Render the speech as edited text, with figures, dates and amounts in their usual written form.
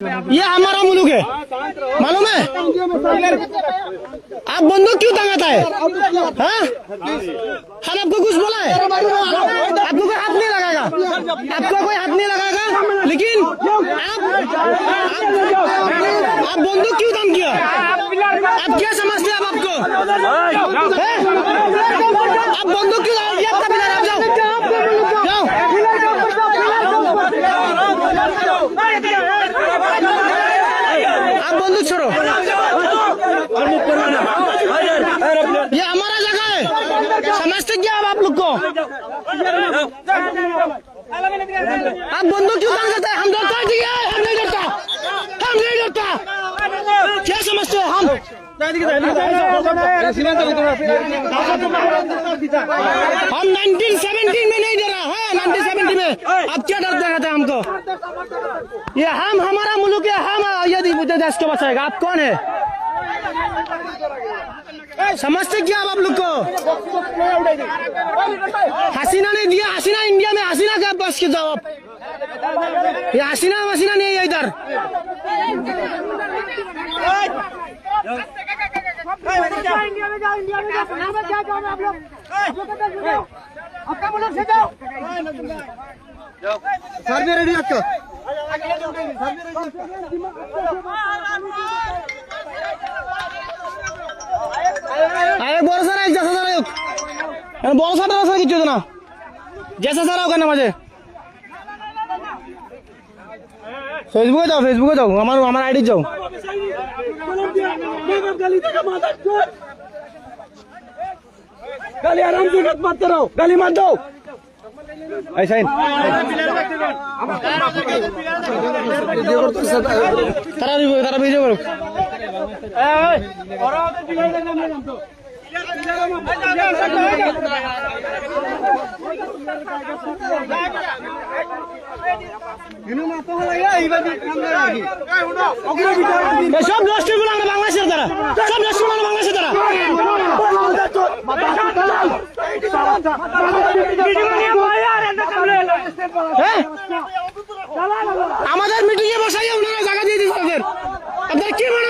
ये हमारा मुल्क है, मालूम है? आप बंदूक क्यों टांगाता है? हाँ? हम आपको कुछ बोला है? आपको कोई हाथ नहीं लगाएगा, आपको कोई हाथ नहीं लगाएगा, लेकिन आप बंदूक क्यों काम किया? आप क्या समझते हैं? आप आपको आप बंदूक क्यों लगाएंगे? आप कभी आप जाओ जाओ आप बंदूक छोड़ो। ये हमारा जगह है, समझते क्या आप लोग को? आप बंदूक क्यों काम करते हैं? हम डरता है, हम नहीं डरता, हम नहीं डरता। क्या समझते हैं हम? हम 1970 में नहीं डरा है, 1970 में। अब क्या डर दिखाते हैं हमको? ये हम हमारा मुल्क है, हम यदि देश को बचाएगा। आप कौन है? समझते क्या आप लोग को? हसीना ने दिया, हसीना इंडिया में, हसीना का बस के जाओ आप। ये हसीना वसीना नहीं है इधर। इंडिया में जाओ, इंडिया में जाओ, आप लोग आपका मुल्क से जाओ। सर भी रेडी रखो। अरे बोल सर एक जैसा सर एक बोल सर किचु ना जैसा सर होगा ना मुझे फेसबुके जाओ हमारा आईडी जाओ। गाली आराम से मत करो, गाली मत दो। ऐसा ही तारा वीडियो करो। সব নষ্ট গুলো আমরা বাংলাদেশের দ্বারা, সব নষ্ট গুলো বাংলাদেশের দ্বারা। আমাদের মিটিং এ বসাইয়া ওনারা জায়গা দিয়ে দিচ্ছে। আপনারা কি মনে